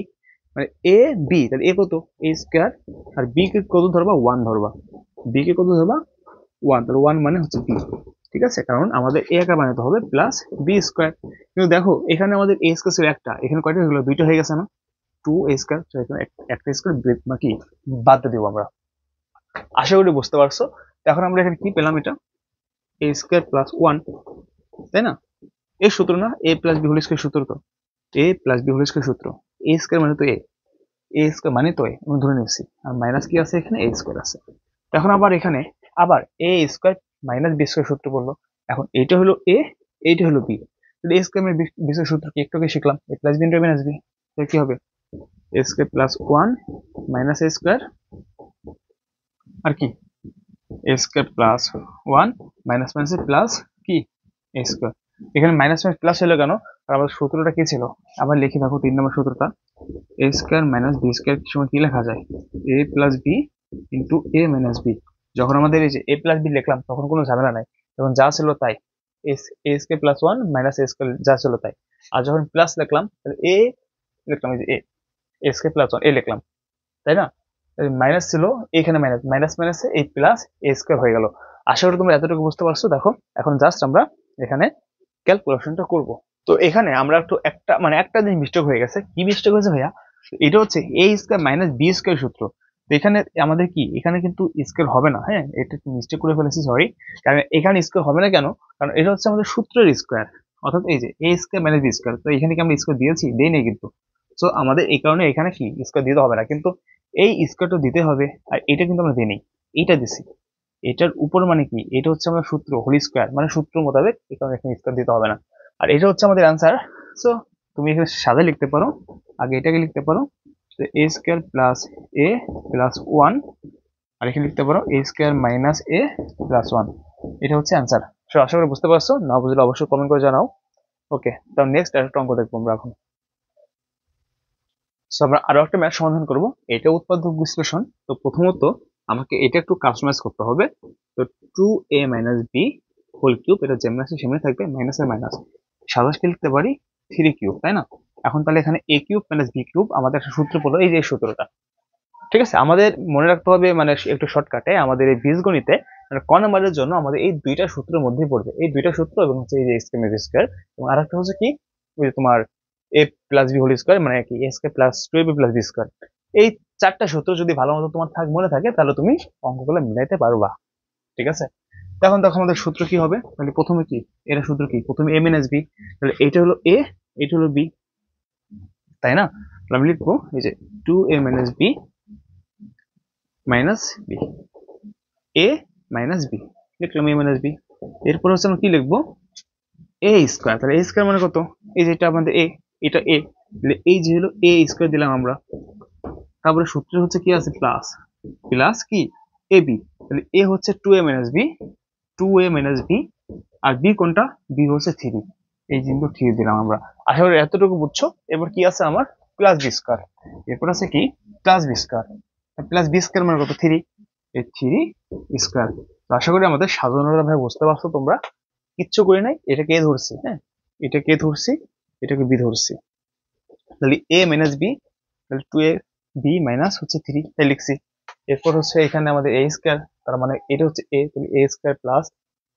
মানে এ বি, তাহলে এ কত? এ স্কোয়ার। আর বি কে কত ধরবা? 1 ধরবা। বি কে কত ধরবা? 1, তাহলে 1 মানে হচ্ছে বি। ঠিক আছে, কারণ আমাদের এ কে বানাতে হবে প্লাস বি স্কোয়ার। কিন্তু দেখো এখানে আমাদের এ স্কোয়ার ছিল একটা, এখানে কয়টা হয়ে গেল? দুইটা হয়ে গেছে না? 2 এ স্কোয়ার, এখানে একটা স্কোয়ার বাকি বাদ দিয়ে দিব আমরা। আশা করি বুঝতে পারছো। এখন আমরা এখানে কি পেলাম? এটা এ স্কোয়ার প্লাস 1, তাই না? এই সূত্র না, এ প্লাস বি হোল স্কোয়ার সূত্র তো, এ প্লাস বি হোল স্কোয়ার সূত্র। এ স্কোয়ার মানে তো এ স্কোয়ার মানে তো আমি ধরে নিচ্ছি, আর মাইনাস কি আছে এখানে? এ স্কোয়ার আছে। এখন আবার এখানে আবার A square minus B square সূত্র বললো। এখন এইটা হলো এ, এইটা হলো B, A square B square সূত্র কি একটু আগে শিখলাম? A plus B into minus B, তাহলে কি হবে? A square plus 1 minus A square, আর কি A square plus 1 minus minus plus কি এ স্কোয়ার। এখানে মাইনাস মাইনাস প্লাস হলো কেন? আর আমাদের সূত্রটা কি ছিল? আবার লিখে দেখো 3 নম্বর সূত্রটা, এ স্কোয়ার মাইনাস বি স্কোয়ার সময় কি লেখা যায়? এ plus B into A minus B. যখন আমাদের এই যে এ প্লাস বি লিখলাম তখন কোনো ঝামেলা নাই, যখন যা ছিল তাই, এ square plus 1 minus A square যা ছিল তাই। আর যখন প্লাস লিখলাম তাহলে এ লিখলাম, এই যে এ স্কোয়ার প্লাস 1 এ লিখলাম, তাই না? মাইনাস ছিল, এখানে মাইনাস, মাইনাস মাইনাসে এই প্লাস এ স্কোয়ার হয়ে গেল। আশা করি তোমরা এতটুকু বুঝতে পারছো। দেখো এখন জাস্ট আমরা এখানে ক্যালকুলেশনটা করব। তো এখানে আমরা একটু একটা জিনিস মিস্টেক হয়ে গেছে। কি মিস্টেক হয়েছে ভাইয়া? এটা হচ্ছে এ স্কোয়ার মাইনাস বি স্কোয়ার সূত্র। তো এখানে আমাদের কি, এখানে কিন্তু স্কোয়ার হবে না। হ্যাঁ, এটা মিস্টেক করে ফেলেছি, সরি। কারণ এখানে স্কোয়ার হবে না কেন? কারণ এটা হচ্ছে আমাদের সূত্রের স্কোয়ার, অর্থাৎ এই যে এ স্কোয়ার মাইনাস বি স্কোয়ার। তো এখানে কি আমরা স্কোয়ার দিয়েছি? দেই নেই কিন্তু। সো আমাদের এই কারণে এখানে কি স্কোয়ার দিতে হবে না, কিন্তু এই স্কোয়ারটা দিতে হবে। আর এটা কিন্তু আমরা দিই নেই, এইটা দিছি। এটার উপর মানে কি, এটা হচ্ছে আমাদের সূত্র হোল স্কোয়ার, মানে সূত্র মোতাবেক, এই কারণে এখানে স্কোয়ার দিতে হবে না। আর এটা হচ্ছে আমাদের অ্যান্সার। সো তুমি এখানে সাদা লিখতে পারো, আগে এটাকে লিখতে পারো এ স্কোয়ার প্লাস এ প্লাস 1, আর এখানে লিখতে পারো এ স্কোয়ার মাইনাস এ প্লাস 1। এটা হচ্ছে অ্যান্সার। সো আশা করি বুঝতে পারছো, না বুঝলে অবশ্যই কমেন্ট করে জানাও। ওকে, তাহলে নেক্সট একটা অঙ্ক দেখবো আমরা এখন। সো আমরা আরো একটা ম্যাথ সমাধান করব, এটা উৎপাদক বিশ্লেষণ। তো প্রথমত আমাকে এটা একটু কাস্টমাইজ করতে হবে। তো 2a minus B whole cube, এটা যেমন আছে সেমনি থাকবে, মাইনাস এর মাইনাস, সাদাকে লিখতে পারি 3 কিউব, তাই না? এখন তাহলে এখানে a cube minus B cube, আমাদের একটা সূত্র পড়লো, এই যে এই সূত্রটা। ঠিক আছে, আমাদের মনে রাখতে হবে, মানে একটু শর্টকাটে আমাদের এই বীজগণিতে মানে ক নাম্বারের জন্য আমাদের এই দুইটা সূত্রের মধ্যেই পড়বে, এই দুইটা সূত্র, এবং হচ্ছে এই যে স্কোয়ার বি স্কোয়ার, এবং আরেকটা হচ্ছে কি, ওই যে তোমার A plus B whole square, মানে কি A square plus 2ab plus B square. এই চারটা সূত্র যদি ভালো মতো তোমার মনে থাকে তাহলে তুমি অঙ্কগুলো মিলাইতে পারবা। ঠিক আছে, তখন তখন আমাদের সূত্র কি হবে? তাহলে প্রথমে কি, এটা সূত্র কি, প্রথমে এ মাইনাস বি, তাহলে এইটা হলো এ, এটা হলো বি, তাই না? তাহলে আমি লিখবো এই যে 2a minus B minus B, A minus B, লিখলাম এ মাইনাস বি। এরপর হচ্ছে আমরা কি লিখবো? এ স্কোয়ার, তাহলে এ স্কোয়ার মানে কত? এই যে এটা আমাদের এ, এটা এ, এই যে হলো এ স্কোয়ার দিলাম আমরা। তারপরে সূত্র হচ্ছে কি আছে? প্লাস, প্লাস কি এ বি, তাহলে এ হচ্ছে 2a minus B, 2a minus B, আর বি কোনটা? বি হচ্ছে 3, এই জিনিসটা 3 দিলাম আমরা। আশা করি এতটুকু বুঝছো। এবার কি আছে আমার? Plus B square. এরপর আছে কি? Plus B square, plus B square মানে কত? 3, এই 3 স্কোয়ার। আশা করি আমাদের সাধারণরা ভাই বুঝতে পারছো তোমরা, কিচ্ছু করি নাই, এটাকে এ ধরছি, হ্যাঁ এটাকে এ ধরছি, এটাকে বি ধরছি। তাহলে এ মাইনাস বি, তাহলে 2a বি মাইনাস হচ্ছে 3, তাই লিখছি। এরপর হচ্ছে এখানে আমাদের এ স্কোয়ার, তার মানে এটা হচ্ছে এ, তাহলে এ square plus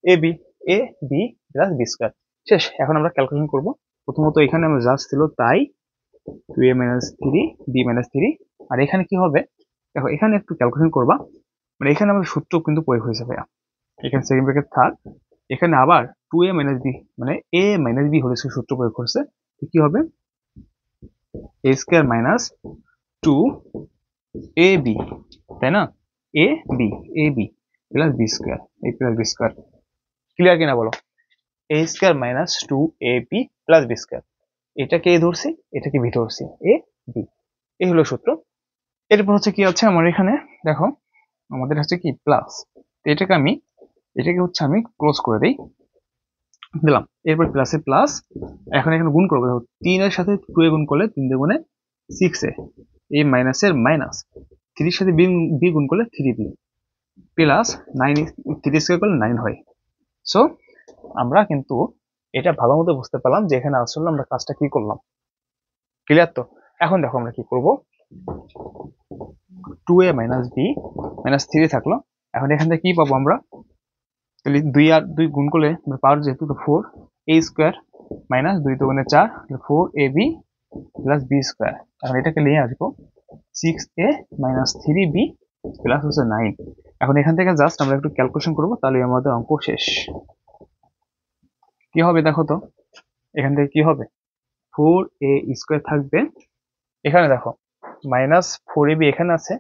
A B, A B plus B square. শেষ। এখন আমরা ক্যালকুলেশন করব। প্রথমত এখানে আমরা জাস্ট ছিল তাই 2a মাইনাস 3 বি মাইনাস 3, আর এখানে কি হবে? দেখো এখানে একটু ক্যালকুলেশন করবা, মানে এখানে আমাদের সূত্র কিন্তু প্রয়োগ হয়েছে ভাইয়া। এখানে সেকেন্ড ব্র্যাকেট থাক, এখানে আবার 2a মাইনাস বি, মানে এ মাইনাস বি হলে সূত্র প্রয়োগ করছে, কি হবে? এ স্কোয়ার মাইনাস 2ab, তাই না? A B, A B plus B square, এই প্লাস বি স্কোয়ার। ক্লিয়ার কিনা বলো? A square minus 2ab plus B square, এটাকে এ ধরছি, এটাকে বি ধরছি, এ বি, এই হলো সূত্র। এরপর হচ্ছে কি আছে আমার এখানে, দেখো আমাদের হচ্ছে কি প্লাস, এটাকে হচ্ছে আমি ক্লোজ করে দিই, দিলাম। এরপর প্লাসে প্লাস, এখন এখানে গুণ করবো। দেখো 3 এর সাথে 2 এ গুণ করলে 3 দুগুণে 6a, এই মাইনাসের মাইনাস, 3 এর সাথে বি গুণ করলে 3b, প্লাস 9 3 স্কয়ার করলে 9 হয়। সো আমরা কিন্তু এটা ভালো মতো বুঝতে পারলাম যে এখানে আসলে আমরা কাজটা কি করলাম। ক্লিয়ার তো? এখন দেখো আমরা কি করব, 2a মাইনাস b মাইনাস 3 থাকলো। এখন এখান থেকে কি পাবো আমরা, তাহলে 2 আর 2 গুণ করলে পাওয়ার যেহেতু তো 4a square minus 2 2 4 4ab plus b square. এখন এটাকে নিয়ে আসবো 6a মাইনাস 3b প্লাস হচ্ছে 9। এখন এখান থেকে জাস্ট আমরা একটু ক্যালকুলেশন করবো, তাহলে আমাদের অঙ্ক শেষ। কি হবে দেখো তো, এখান থেকে কি হবে, 4a স্কয়ার থাকবে, এখানে দেখো মাইনাস 4ab এখানে আছে,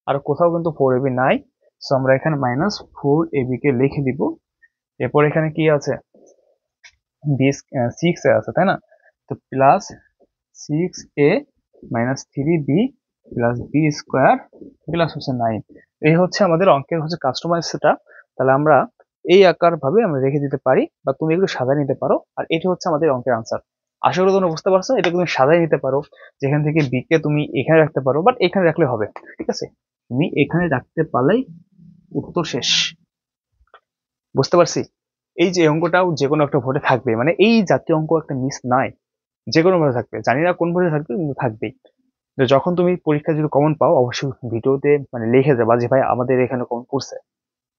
আর কোথাও কিন্তু 4ab নাই। সো আমরা এখানে মাইনাস 4ab কে লিখে দিব। এরপর এখানে কি আছে, b 6 এ আছে তাই না, তো plus 6a minus 3b plus b square plus হচ্ছে 9। এই হচ্ছে আমাদের অঙ্কের হচ্ছে কাস্টমাইজ সেটা। তাহলে আমরা এই আকার ভাবে আমরা রেখে দিতে পারি, বা তুমি এগুলো সাজায় নিতে পারো, আর এটা হচ্ছে আমাদের অঙ্কের আনসার। আশা করি তোমরা বুঝতে পারছো। এটা তুমি সাজায় নিতে পারো, যেখান থেকে বি কে তুমি এখানে রাখতে পারো, বাট এখানে রাখলে হবে, ঠিক আছে? তুমি এখানে রাখতে পারলেই উত্তর শেষ। বুঝতে পারছি? এই যে অঙ্কটাও যে কোনো একটা ভোটে থাকবে, মানে এই জাতীয় অঙ্ক একটা মিস নাই, যে কোনো ভাবে থাকবে, জানি না কোন ভোটে থাকবে কিন্তু থাকবেই। তো যখন তুমি পরীক্ষায় যদি কমন পাও, অবশ্যই ভিডিওতে মানে লিখে যাবা যে ভাই আমাদের এখানে কমন পড়ছে,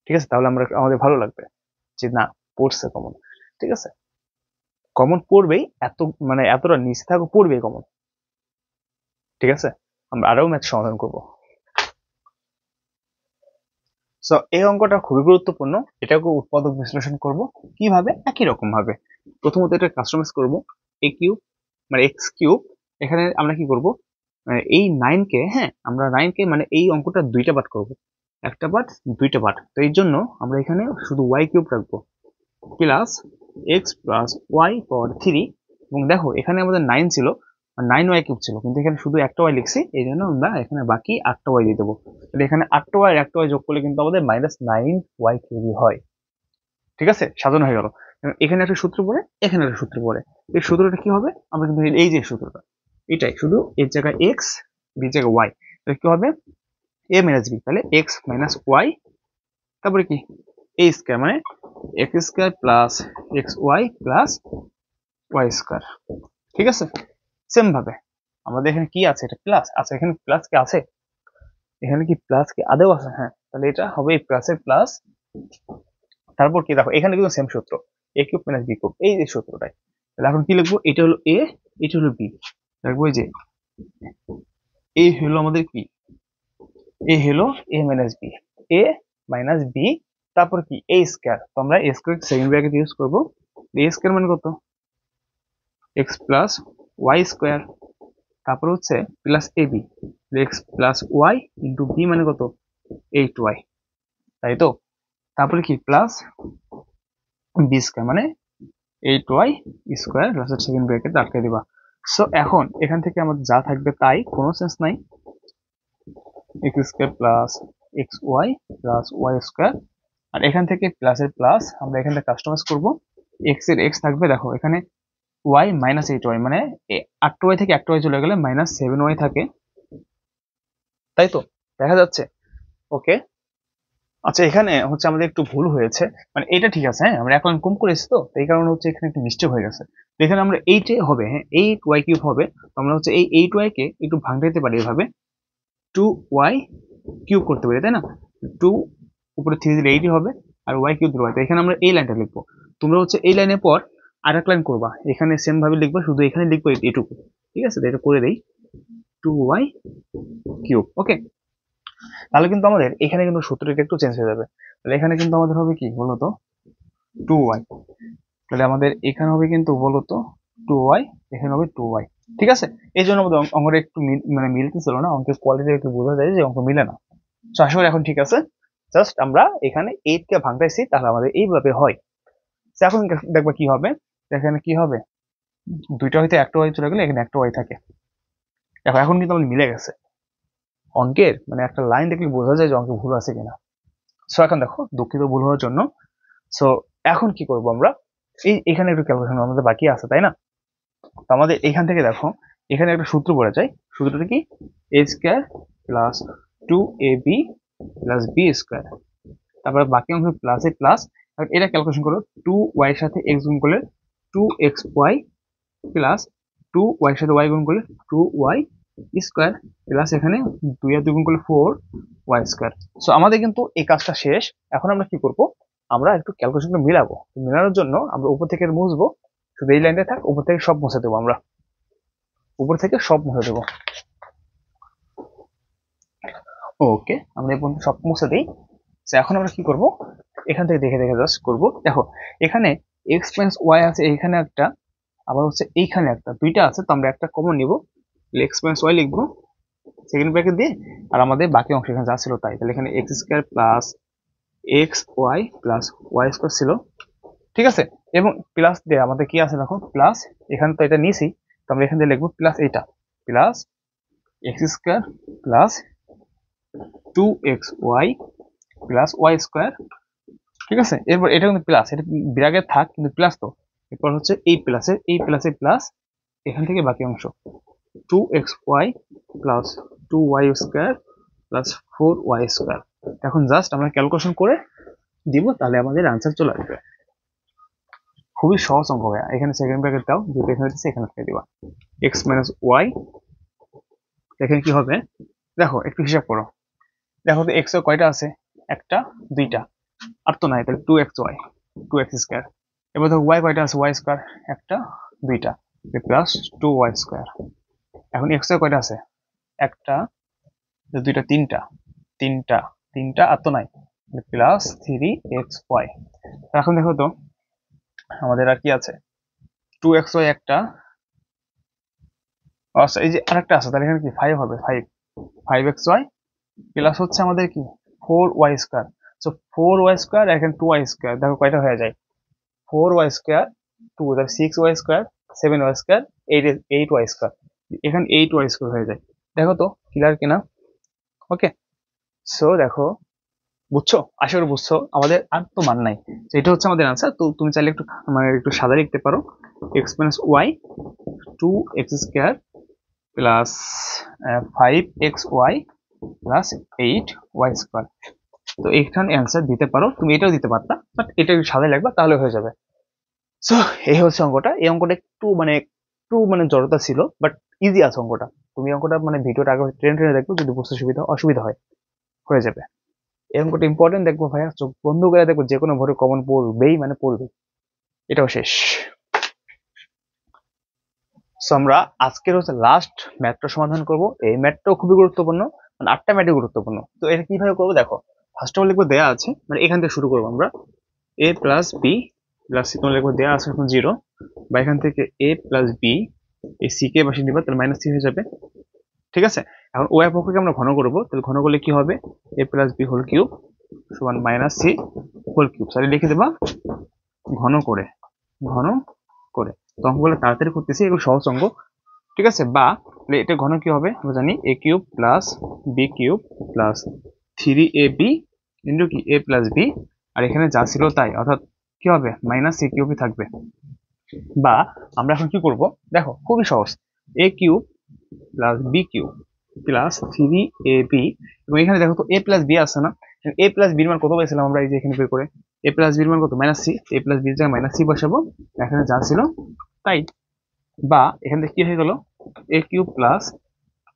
ঠিক আছে? তাহলে আমাদের ভালো লাগবে যে না, পড়ছে কমন, ঠিক আছে? কমন পড়বেই, এত মানে এতটা নিচে থাকো পড়বেই কমন, ঠিক আছে? আমরা আরো ম্যাথ সমাধান করব। সো এই অঙ্কটা খুবই গুরুত্বপূর্ণ। এটাকে উৎপাদক বিশ্লেষণ করব কিভাবে, একই রকম ভাবে। প্রথমত এটা কাস্টমাইজ করব, এ কিউব মানে এক্স কিউব। এখানে আমরা কি করব, এই 9 কে, হ্যাঁ আমরা 9 কে মানে এই অঙ্কটা দুইটা পার্ট করব, একটা পার্ট দুইটা পার্ট। তো এই জন্য আমরা এখানে শুধু ওয়াই কিউব রাখবো, প্লাস এক্স প্লাস ওয়াই পাওয়ার 3। এবং দেখো এখানে আমাদের 9 ছিল আর 9y কিউব ছিল, কিন্তু এখানে শুধু একটা ওয়াই লিখছি, এই জন্য আমরা এখানে বাকি 8টা ওয়াই দিয়ে দেবো। তাহলে এখানে 8টা ওয়াই 1টা ওয়াই যোগ করলে কিন্তু আমাদের মাইনাস 9y কিউবই হয়। ঠিক আছে, সাজানো হয়ে গেল। এখানে একটা সূত্র পড়ে, এখানে একটা সূত্র পড়ে। এই সূত্রটা কি হবে, আমরা কিন্তু এই যে সূত্রটা, এটাই শুধু এর জায়গায় এক্স, বির জায়গায় ওয়াই, তাহলে কি হবে এ মাইনাস বি, তাহলে এক্স মাইনাস ওয়াই, তারপরে কি এ স্কয়ার মানে X square plus X Y plus Y square. ঠিক আছে, সেম ভাবে আমাদের এখানে কি আছে, এটা প্লাস আছে, এখানে প্লাস কি আছে, এখানে কি প্লাস কি আদৌ আছে, হ্যাঁ, তাহলে এটা হবে প্লাসের প্লাস। তারপর কি দেখো এখানে কিন্তু সেম সূত্র, এ কিউব মাইনাস বি কিউব, এই যে সূত্রটাই। তাহলে এখন কি লিখবো, এটা হলো এ, এটা হলো বি, লিখবো এই যে এ হলো আমাদের কি, এ হলো এ minus B, A minus B, তারপর কি এ স্কয়ার। তো আমরা এ স্কয়ার সেকেন্ড ব্র্যাকেট ইউজ করবো। এ স্কয়ার মানে কত, এক্স প্লাস ওয়াই স্কয়ার, তারপর হচ্ছে plus A B, X plus Y into B মানে কত 8y, তাই তো? তারপরে কি প্লাস বি স্কয়ার মানে 8y স্কয়ার, লাস্টের সেকেন্ড ব্র্যাকেট আটকে দিবা। সো এখন এখান থেকে আমাদের যা থাকবে তাই, কোনো সেন্স নাই, X square plus X Y plus Y square. আর এখান থেকে প্লাসের প্লাস আমরা এখান থেকে কাস্টমাইজ করবো, এক্স এর এক্স থাকবে, দেখো এখানে ওয়াই মাইনাস 8y মানে 8y থেকে একটা ওয়াই চলে গেলে মাইনাস 7y থাকে, তাই তো দেখা যাচ্ছে? ওকে, আচ্ছা এখানে হচ্ছে আমাদের একটু ভুল হয়েছে, মানে এটা ঠিক আছে, হ্যাঁ আমরা এখন কম করেছি, তো এই কারণে হচ্ছে এখানে একটু মিস্টেক হয়ে গেছে। তো এখানে আমরা 8 হবে, হ্যাঁ 8y কিউব হবে। তো আমরা হচ্ছে এই 8y কে একটু ভাঙতে দিতে পারি এভাবে, 2y কিউব করতে পারি, তাই না? 2 উপরে 3 দিলে 8 হবে, আর y কিউব দিলে y। তো এখানে আমরা এই লাইনটা লিখবো, তোমরা হচ্ছে এই লাইনের পর আর এক লাইন করবা, এখানে সেম ভাবে লিখবা, শুধু এখানে লিখবো এটুকু, ঠিক আছে? তো এটা করে দেই, 2y কিউব। ওকে, তাহলে কিন্তু আমাদের এখানে কিন্তু সূত্রটা একটু চেঞ্জ হয়ে যাবে। তাহলে এখানে কিন্তু আমাদের হবে কি বলতো 2y, তাহলে আমাদের এখানে হবে কিন্তু বলতো 2y, এখানে হবে 2y। ঠিক আছে, এই জন্য আমাদের অঙ্কটা একটু মানে মিলতেছিল না, অঙ্কের কোয়ালিটি একটু বোঝা যায় যে অঙ্ক মিলে না। তো আশা করি এখন ঠিক আছে। জাস্ট আমরা এখানে 8 কে ভাঙতেছি, তাহলে আমাদের এইভাবে হয়। তো এখন দেখবা কি হবে, এখানে কি হবে, দুইটা হইতে একটা ওয়াই চলে গেলে এখানে একটা ওয়াই থাকে। দেখো এখন কিন্তু আমাদের মিলে গেছে, অঙ্কের মানে একটা লাইন দেখলে বোঝা যায় যে অঙ্কে ভুল আছে কিনা। সো এখন দেখো, দুঃখিত ভুল হওয়ার জন্য। সো এখন কি করব আমরা, এখানে একটু ক্যালকুলেশন আমাদের বাকি আছে, তাই না? তো আমাদের এখান থেকে দেখো এখানে একটা সূত্র পড়ে যায়, সূত্রটা কি A square plus 2ab plus B square. তারপর বাকি অংশ প্লাসে প্লাস, এটা ক্যালকুলেশন করো 2y এর সাথে x গুণ করলে 2xy প্লাস 2y এর সাথে y গুণ করলে 2y স্কোয়ার প্লাস এখানে 2 আর 2 গুণ করলে 4y স্কোয়ার। সো আমাদের কিন্তু এই কাজটা শেষ। এখন আমরা কি করব, আমরা একটু ক্যালকুলেশনটা মিলাবো। মেলানোর জন্য আমরা উপর থেকে মুছবো, শুধু এই লাইনটা থাক, উপর থেকে সব মুছে দেবো, আমরা উপর থেকে সব মুছে দেবো। ওকে, আমরা এই পর্যন্ত সব মুছে দিই। এখন আমরা কি করব, এখান থেকে দেখে দেখে জাস্ট করব। দেখো এখানে x প্লাস ওয়াই আছে, এইখানে একটা, আবার হচ্ছে এইখানে একটা, দুইটা আছে, তো আমরা একটা কমন নিব, x প্লাস ওয়াই লিখবো সেকেন্ড ব্র্যাকেট দিয়ে, আর আমাদের বাকি অংশ এখানে যা ছিল তাই। তাহলে এখানে X square plus X Y plus Y square ছিল, ঠিক আছে। এবং প্লাস দিয়ে আমাদের কি আছে দেখো, প্লাস এখানে তো এটা নিছি, তো আমরা এখান থেকে লিখবো প্লাস এইটা plus X square plus 2xy plus Y square, ঠিক আছে। এরপর এটা কিন্তু প্লাস, এটা বিরাগের থাক কিন্তু প্লাস, তো এরপর হচ্ছে এই প্লাসের প্লাস, এখান থেকে বাকি অংশ 2xy plus 2y square plus 4y square. এখন জাস্ট আমরা ক্যালকুলেশন করে দিব, তাহলে আমাদের আনসার চলে আসবে। খুবই সহজ অঙ্ক ভাইয়া। এখানে সেকেন্ড ব্র্যাকেট দাও, যেটা এখানে দিচ্ছে এখানে ফেলে দিবা, x মাইনাস ওয়াই। এখানে কি হবে দেখো, একটু হিসাব করো। দেখো তো এক্স কয়টা আছে, একটা দুইটা, আর তো নাই, তাহলে 2xy 2x স্কোয়ার। এবার দেখো ওয়াই কয়টা আছে, ওয়াই স্কোয়ার একটা দুইটা প্লাস 2y স্কোয়ার। এখন এক্স কয়টা আছে, একটা দুইটা তিনটা তিনটা তিনটা, আর তো নাই, প্লাস 3xy। এখন দেখো তো আমাদের আর কি আছে, 2xy একটা, আচ্ছা এই যে আরেকটা আছে, তাহলে এখানে কি 5 হবে, 5xy প্লাস হচ্ছে আমাদের কি 4y square. So 4y square, এখানে 2y স্কোয়ার, দেখো কয়টা হয়ে যায়, 4y স্কোয়ার 2, তাহলে 6y square 7y square 8y square, এখানে 8y স্কোয়ার হয়ে যায়। দেখো তো ক্লিয়ার কিনা, ওকে। সো দেখো, বুঝছো, আশা করি বুঝছো, আমাদের আর তো মান নাই। তো এটা হচ্ছে আমাদের আনসার। তো তুমি চাইলে একটু মানে একটু সাদা লিখতে পারো, X minus Y 2x square plus 5xy plus 8y square. তো এখানে অ্যান্সার দিতে পারো, তুমি এটাও দিতে পারতা, বাট এটা একটু সাদা লাগবে তাহলে হয়ে যাবে। সো এই হচ্ছে অঙ্কটা। এই অঙ্কটা একটু মানে জড়তা ছিল, বাট ইজি আছে অঙ্কটা। তুমি অঙ্কটা মানে ভিডিওটা আগে ট্রেন ট্রেনে দেখবো, যদি বুঝতে অসুবিধা হয় হয়ে যাবে। এই অঙ্কটা ইম্পর্টেন্ট, দেখবো ভাইয়া চোখ বন্ধ করে দেখবো, যে কোনো ভোরে কমন পড়বেই, মানে পড়বেই, এটাও শেষ। সো আমরা আজকের হচ্ছে লাস্ট ম্যাথটা সমাধান করব। এই ম্যাথটাও খুবই গুরুত্বপূর্ণ, মানে 8টা ম্যাথই গুরুত্বপূর্ণ। তো এটা কিভাবে করবো দেখো, ফার্স্ট অফ অল লিখবো দেয়া আছে, মানে এখান থেকে শুরু করবো আমরা, a plus B plus C, তোমার লিখবো দেয়া আছে এখন 0, বা এখান থেকে a প্লাস বি, এই সি কে বসিয়ে দিবা, তাহলে মাইনাস সি হয়ে যাবে, ঠিক আছে। এখন ওয়াই পক্ষকে আমরা ঘন করবো, তাহলে ঘন করলে কি হবে, a plus B whole cube সমান মাইনাস সি হোল কিউব, তাহলে লিখে দেবা ঘন করে, ঘন করে। তো অঙ্কগুলো তাড়াতাড়ি করতেছি, এগুলো সহজ অঙ্ক, ঠিক আছে। বা এটা ঘন কি হবে, আমরা জানি a cube plus B cube plus 3ab into কি a প্লাস বি, আর এখানে যা ছিল তাই, অর্থাৎ কি হবে মাইনাস সি কিউবই থাকবে। বা আমরা এখন কি করব দেখো, খুবই সহজ, a cube plus B cube plus 3ab, এবং এখানে দেখো তো a প্লাস বি আছে না, a প্লাস বির মান কত পাইছিলাম আমরা, এই যে এখানে বের করে a প্লাস বির মান কত, মাইনাস সি, a প্লাস বির জায়গায় মাইনাস সি বসাবো, এখানে যা ছিল তাই। বা এখান থেকে কি হয়ে গেল, a cube plus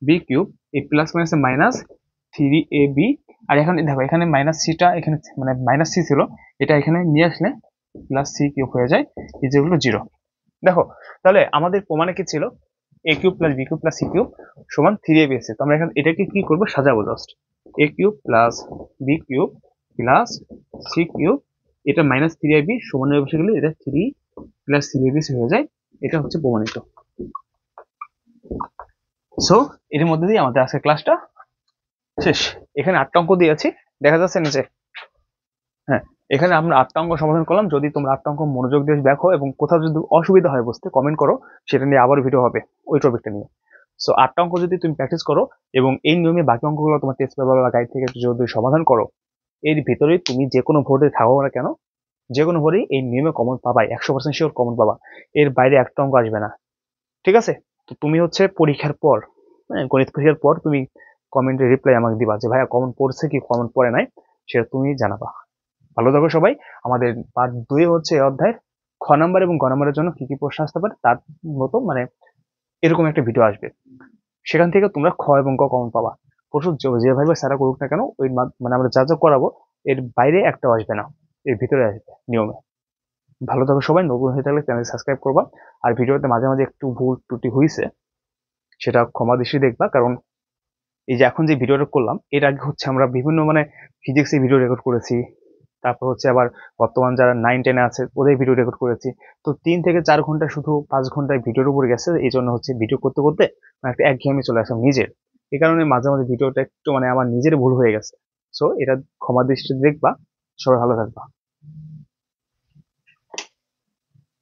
B cube, এই প্লাস মাইনাস মাইনাস 3ab, আর এখানে দেখো এখানে মাইনাস সিটা এখানে মানে মাইনাস সি ছিল, এটা এখানে নিয়ে আসলে প্লাস সি কিউব হয়ে যায়, এই যেগুলো 0। দেখো তাহলে আমাদের প্রমাণে কি ছিল, a cube plus B cube plus C cube সমান 3ab এসে, তো আমরা এখানে এটাকে কি করবো, সাজাবো just, a cube plus B cube plus C cube, এটা মাইনাস 3ab সমান হয়ে বসে গেলে এটা 3 প্লাস 3ab হয়ে যায়, এটা হচ্ছে প্রমাণিত। সো এর মধ্যে দিয়ে আমাদের আজকের ক্লাসটা শেষ। এখানে 8টা অঙ্ক দিয়েছি, দেখা যাচ্ছে নিচে, হ্যাঁ এখানে আমরা 8টা অঙ্ক সমাধান করলাম। যদি তোমরা 8টা অঙ্ক মনোযোগ দিয়ে দেখো এবং কোথাও যদি অসুবিধা হয় বুঝতে, কমেন্ট করো, সেটা নিয়ে আবার ভিডিও হবে ওই টপিকটা নিয়ে। সো 8টা অঙ্ক যদি তুমি প্র্যাকটিস করো এবং এই নিয়মে বাকি অঙ্কগুলো তোমার টেস্ট পেপার বা গাইড থেকে যদি সমাধান করো, এর ভিতরে তুমি যে কোনো ভোটে থাকো না কেন, যে কোনো ভোটেই এই নিয়মে কমন পাবাই, 100% শিওর কমন পাবা, এর বাইরে একটা অঙ্ক আসবে না, ঠিক আছে। তো তুমি হচ্ছে পরীক্ষার পর, গণিত পরীক্ষার পর তুমি কমেন্টে রিপ্লাই আমাকে দিবা যে ভাইয়া কমন পড়ছে কি কমন পড়ে নাই, সেটা তুমি জানাবা। ভালো থাকো সবাই। আমাদের পার্ট 2 হচ্ছে এই অধ্যায়ের খ নাম্বার এবং গ নাম্বারের জন্য কি কি প্রশ্ন আসতে পারে তার মতো মানে এরকম একটা ভিডিও আসবে, সেখান থেকে তোমরা খ এবং গ কমন পাবা। প্রচুর যেভাবে স্যারা করুক না কেন ওই মানে আমরা যা যা করাবো এর বাইরে একটা আসবে না, এর ভিতরে আসবে নিয়মে। ভালো থাকো সবাই, নতুন হয়ে থাকলে চ্যানেল সাবস্ক্রাইব করবা। আর ভিডিওতে মাঝে মাঝে একটু ভুল ত্রুটি হয়েছে, সেটা ক্ষমা দৃষ্টি দেখবা, কারণ এই যে এখন যে ভিডিওটা করলাম এর আগে হচ্ছে আমরা বিভিন্ন মানে ফিজিক্সের ভিডিও রেকর্ড করেছি, তারপর হচ্ছে আবার বর্তমান যারা 9-10 আছে ওদের ভিডিও রেকর্ড করেছি। তো 3 থেকে 4 ঘন্টা শুধু 5 ঘন্টায় ভিডিওর উপর গেছে, এই জন্য হচ্ছে ভিডিও করতে করতে মানে একটা একঘেয়েমি চলে আসে নিজের। এই কারণে মাঝে মাঝে ভিডিওটা একটু মানে আমার নিজের ভুল হয়ে গেছে। সো এটা ক্ষমা দৃষ্টিতে দেখবা। সবাই ভালো থাকবা।